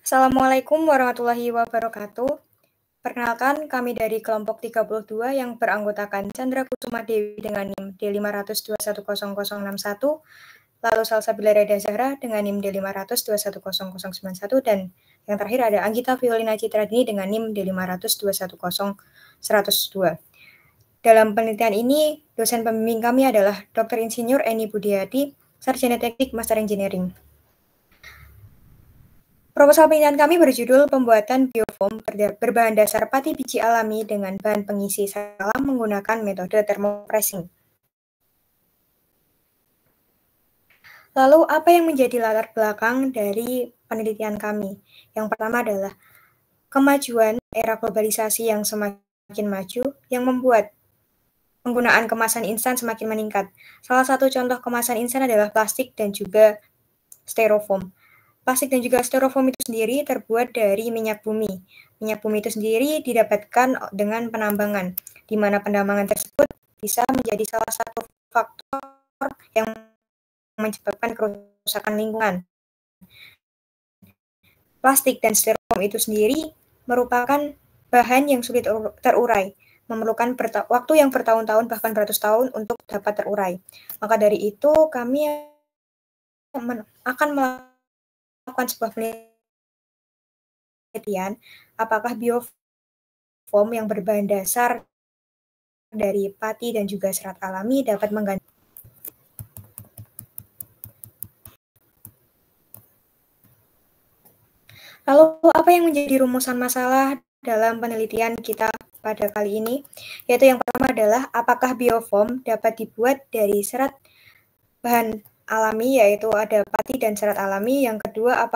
Assalamualaikum warahmatullahi wabarakatuh. Perkenalkan, kami dari kelompok 32 yang beranggotakan Chandra Kusuma Dewi dengan NIM D502100061, lalu Salsabila Reda Zahra dengan NIM D502100091, dan yang terakhir ada Anggita Violina Citradini dengan NIM D502100102. Dalam penelitian ini, dosen pembimbing kami adalah Dr. Insinyur Eni Budiati, Sarjana Teknik Master Engineering. Proposal penelitian kami berjudul Pembuatan Biofoam berbahan dasar pati biji alami dengan bahan pengisi salam menggunakan metode thermopressing. Lalu, apa yang menjadi latar belakang dari penelitian kami? Yang pertama adalah kemajuan era globalisasi yang semakin maju yang membuat penggunaan kemasan instan semakin meningkat. Salah satu contoh kemasan instan adalah plastik dan juga styrofoam. Plastik dan juga styrofoam itu sendiri terbuat dari minyak bumi. Minyak bumi itu sendiri didapatkan dengan penambangan, di mana penambangan tersebut bisa menjadi salah satu faktor yang menyebabkan kerusakan lingkungan. Plastik dan styrofoam itu sendiri merupakan bahan yang sulit terurai, memerlukan waktu yang bertahun-tahun bahkan beratus tahun untuk dapat terurai. Maka dari itu kami akan melakukan sebuah penelitian apakah biofoam yang berbahan dasar dari pati dan juga serat alami dapat mengganti. Lalu apa yang menjadi rumusan masalah dalam penelitian kita pada kali ini? Yaitu yang pertama adalah apakah biofoam dapat dibuat dari serat bahan alami, yaitu ada pati dan serat alami. Yang kedua,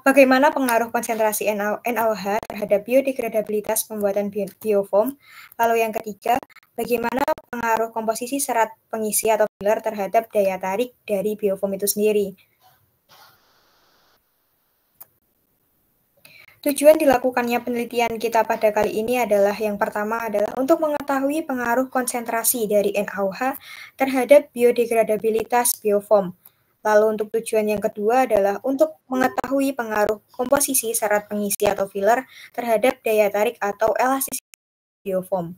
bagaimana pengaruh konsentrasi NaOH terhadap biodegradabilitas pembuatan biofoam. Lalu yang ketiga, bagaimana pengaruh komposisi serat pengisi atau filler terhadap daya tarik dari biofoam itu sendiri. Tujuan dilakukannya penelitian kita pada kali ini adalah yang pertama adalah untuk mengetahui pengaruh konsentrasi dari NaOH terhadap biodegradabilitas biofoam. Lalu untuk tujuan yang kedua adalah untuk mengetahui pengaruh komposisi serat pengisi atau filler terhadap daya tarik atau elastisitas biofoam.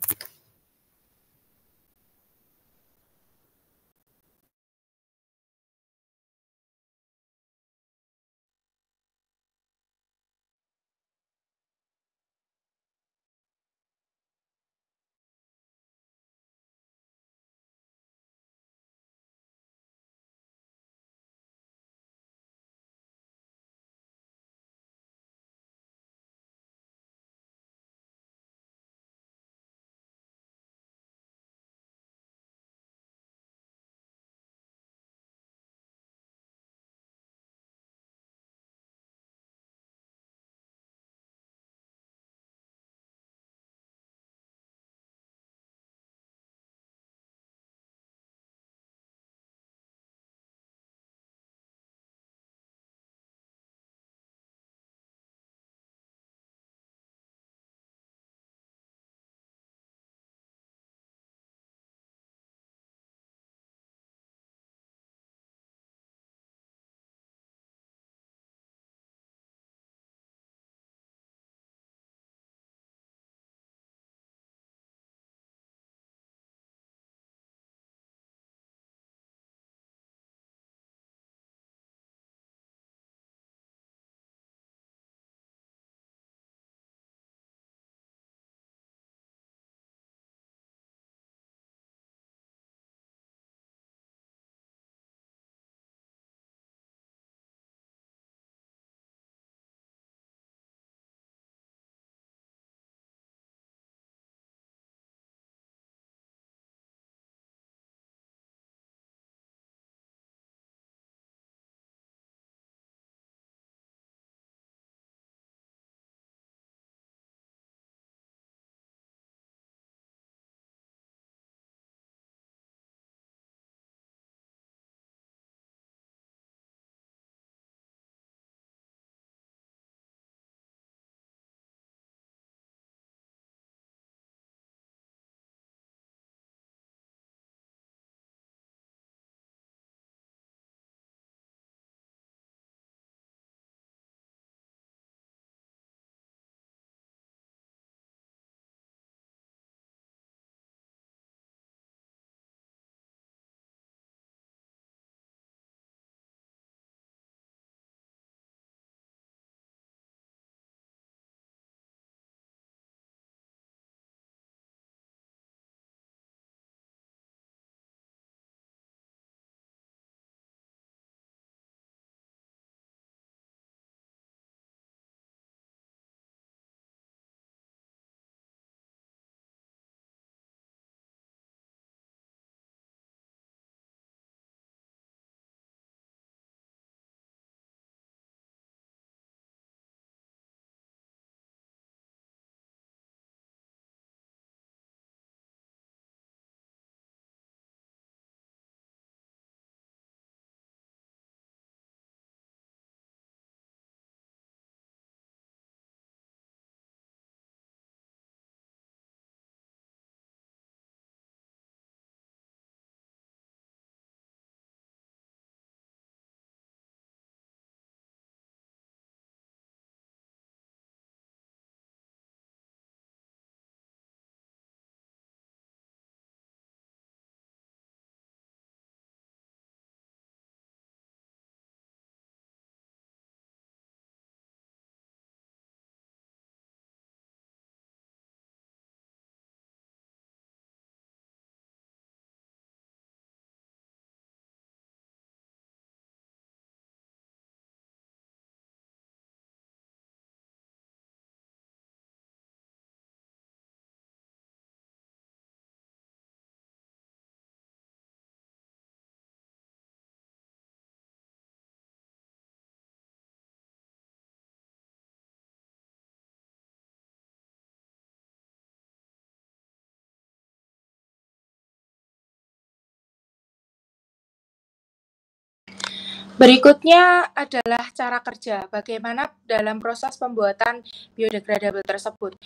Berikutnya adalah cara kerja, bagaimana dalam proses pembuatan biodegradable tersebut.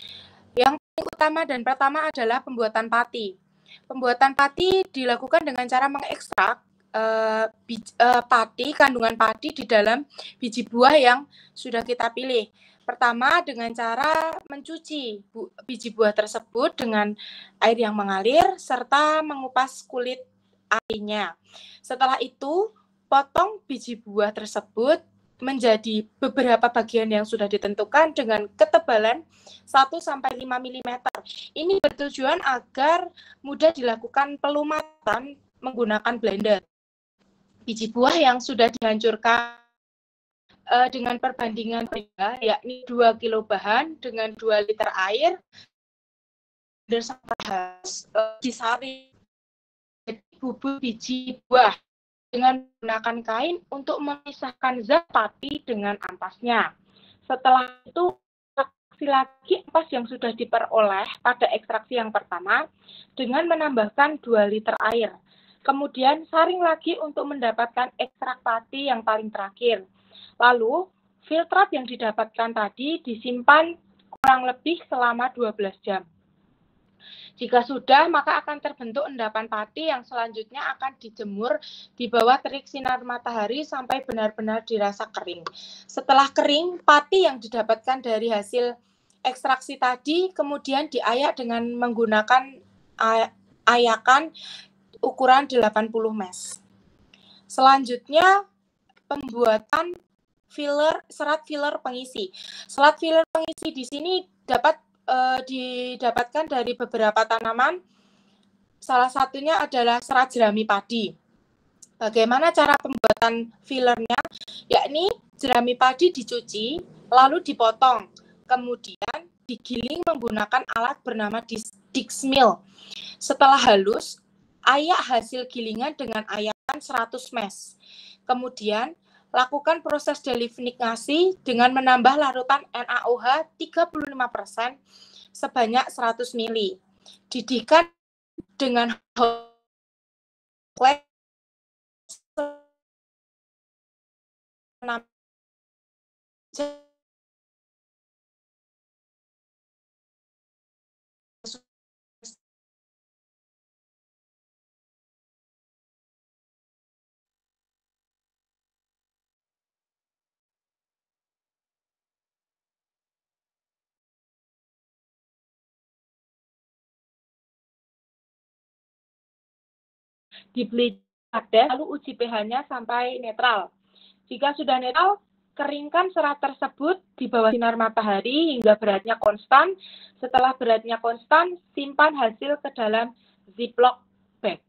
Yang paling utama dan pertama adalah pembuatan pati. Pembuatan pati dilakukan dengan cara mengekstrak kandungan pati di dalam biji buah yang sudah kita pilih. Pertama dengan cara mencuci biji buah tersebut dengan air yang mengalir serta mengupas kulit airnya. Setelah itu, potong biji buah tersebut menjadi beberapa bagian yang sudah ditentukan dengan ketebalan 1-5 mm. Ini bertujuan agar mudah dilakukan pelumatan menggunakan blender. Biji buah yang sudah dihancurkan dengan perbandingan yakni 2 kilo bahan dengan 2 liter air dan disaring bubuk biji buah dengan menggunakan kain untuk memisahkan zat pati dengan ampasnya. Setelah itu, ekstraksi lagi ampas yang sudah diperoleh pada ekstraksi yang pertama dengan menambahkan 2 liter air. Kemudian saring lagi untuk mendapatkan ekstrak pati yang paling terakhir. Lalu, filtrat yang didapatkan tadi disimpan kurang lebih selama 12 jam. Jika sudah, maka akan terbentuk endapan pati yang selanjutnya akan dijemur di bawah terik sinar matahari sampai benar-benar dirasa kering. Setelah kering, pati yang didapatkan dari hasil ekstraksi tadi kemudian diayak dengan menggunakan ayakan ukuran 80 mesh. Selanjutnya, pembuatan serat filler pengisi. Serat filler pengisi di sini dapat didapatkan dari beberapa tanaman. Salah satunya adalah serat jerami padi. Bagaimana cara pembuatan fillernya? Yakni jerami padi dicuci, lalu dipotong, kemudian digiling menggunakan alat bernama Dix Mill. Setelah halus, ayak hasil gilingan dengan ayakan 100 mesh. Kemudian lakukan proses delignasi dengan menambah larutan NaOH 35% sebanyak 100 ml. Didihkan dengan di bleach lalu uji pH-nya sampai netral. Jika sudah netral, keringkan serat tersebut di bawah sinar matahari hingga beratnya konstan. Setelah beratnya konstan, simpan hasil ke dalam Ziploc bag.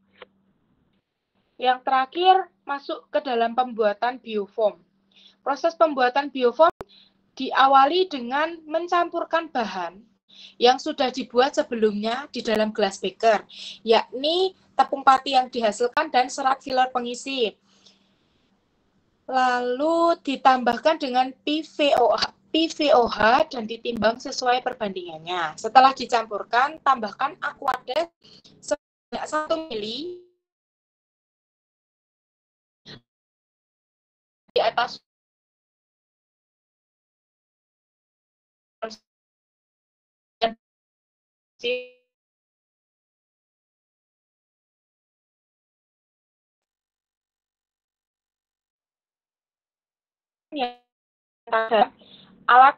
Yang terakhir, masuk ke dalam pembuatan biofoam. Proses pembuatan biofoam diawali dengan mencampurkan bahan yang sudah dibuat sebelumnya di dalam glass beaker, yakni tepung pati yang dihasilkan dan serat filler pengisi. Lalu ditambahkan dengan PVOH dan ditimbang sesuai perbandingannya. Setelah dicampurkan, tambahkan Aquadex sebanyak 1 ml di atas yang ada alat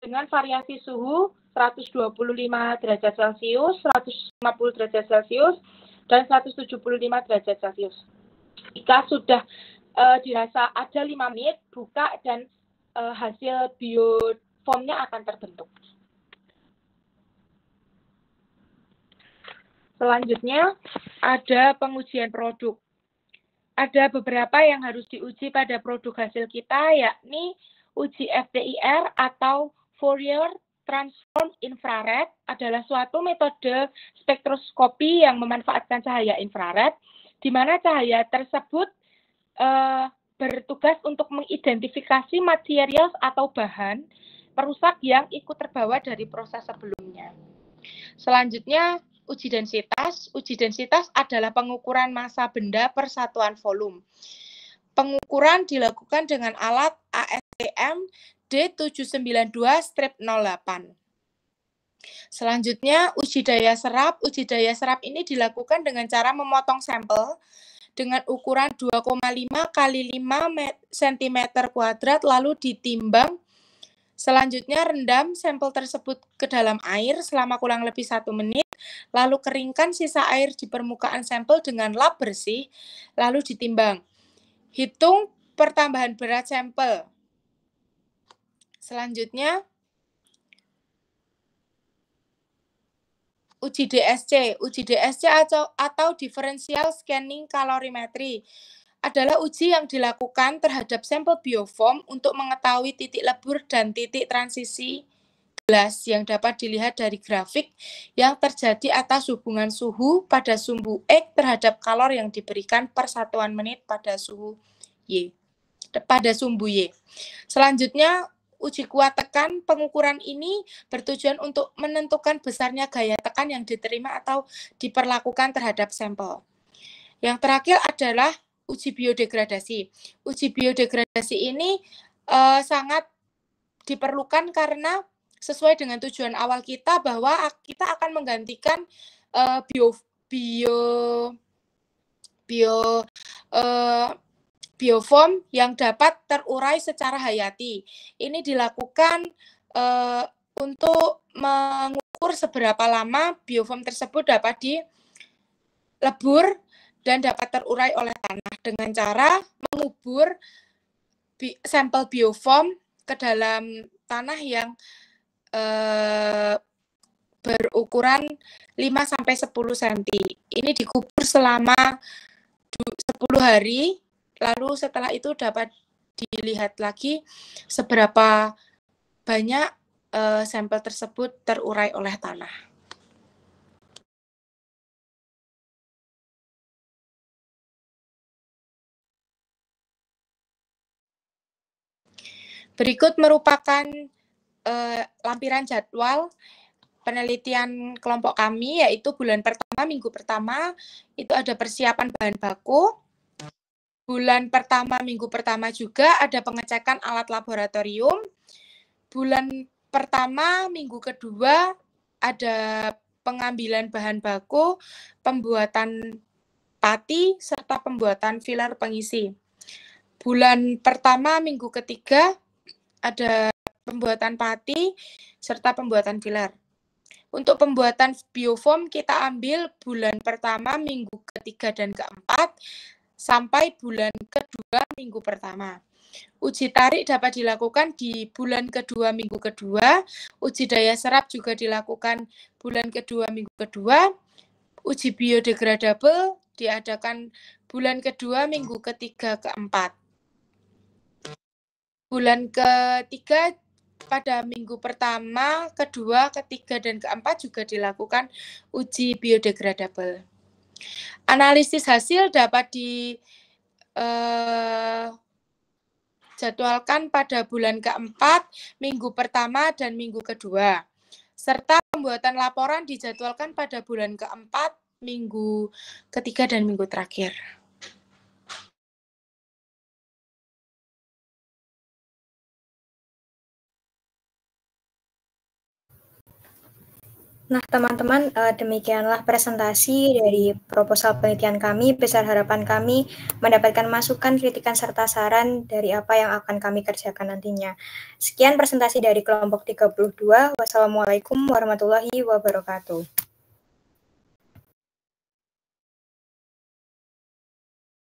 dengan variasi suhu 125 derajat Celcius, 150 derajat Celcius, dan 175 derajat Celcius. Jika sudah dirasa ada 5 menit, buka dan hasil biofoamnya akan terbentuk. Selanjutnya, ada pengujian produk. Ada beberapa yang harus diuji pada produk hasil kita, yakni uji FTIR atau Fourier Transform Infrared adalah suatu metode spektroskopi yang memanfaatkan cahaya infrared, di mana cahaya tersebut bertugas untuk mengidentifikasi material atau bahan perusak yang ikut terbawa dari proses sebelumnya. Selanjutnya, uji densitas. Uji densitas adalah pengukuran massa benda per satuan volume. Pengukuran dilakukan dengan alat ASTM D792-08. Selanjutnya, uji daya serap. Uji daya serap ini dilakukan dengan cara memotong sampel dengan ukuran 2,5 kali 5 cm kuadrat lalu ditimbang. Selanjutnya, rendam sampel tersebut ke dalam air selama kurang lebih 1 menit, lalu keringkan sisa air di permukaan sampel dengan lap bersih, lalu ditimbang. Hitung pertambahan berat sampel. Selanjutnya, uji DSC. Uji DSC atau Differential Scanning Calorimetry adalah uji yang dilakukan terhadap sampel bioform untuk mengetahui titik lebur dan titik transisi gelas yang dapat dilihat dari grafik yang terjadi atas hubungan suhu pada sumbu X terhadap kalor yang diberikan per satuan menit pada suhu Y. Pada sumbu Y. Selanjutnya, uji kuat tekan. Pengukuran ini bertujuan untuk menentukan besarnya gaya tekan yang diterima atau diperlakukan terhadap sampel. Yang terakhir adalah uji biodegradasi. Uji biodegradasi ini sangat diperlukan karena sesuai dengan tujuan awal kita bahwa kita akan menggantikan bioform yang dapat terurai secara hayati. Ini dilakukan untuk mengukur seberapa lama bioform tersebut dapat dilebur dan dapat terurai oleh tanah dengan cara mengubur sampel bioform ke dalam tanah yang berukuran 5-10 cm. Ini dikubur selama 10 hari, lalu setelah itu dapat dilihat lagi seberapa banyak sampel tersebut terurai oleh tanah. Berikut merupakan lampiran jadwal penelitian kelompok kami, yaitu bulan pertama, minggu pertama, itu ada persiapan bahan baku. Bulan pertama, minggu pertama juga ada pengecekan alat laboratorium. Bulan pertama, minggu kedua ada pengambilan bahan baku, pembuatan pati, serta pembuatan filler pengisi. Bulan pertama, minggu ketiga ada pembuatan pati, serta pembuatan filler. Untuk pembuatan bioform kita ambil bulan pertama, minggu ketiga dan keempat, sampai bulan kedua, minggu pertama. Uji tarik dapat dilakukan di bulan kedua, minggu kedua. Uji daya serap juga dilakukan bulan kedua, minggu kedua. Uji biodegradable diadakan bulan kedua, minggu ketiga, keempat. Bulan ketiga pada minggu pertama, kedua, ketiga, dan keempat juga dilakukan uji biodegradable. Analisis hasil dapat dijadwalkan pada bulan keempat, minggu pertama, dan minggu kedua. Serta pembuatan laporan dijadwalkan pada bulan keempat, minggu ketiga, dan minggu terakhir. Nah, teman-teman, demikianlah presentasi dari proposal penelitian kami. Besar harapan kami mendapatkan masukan, kritikan, serta saran dari apa yang akan kami kerjakan nantinya. Sekian presentasi dari kelompok 32. Wassalamualaikum warahmatullahi wabarakatuh.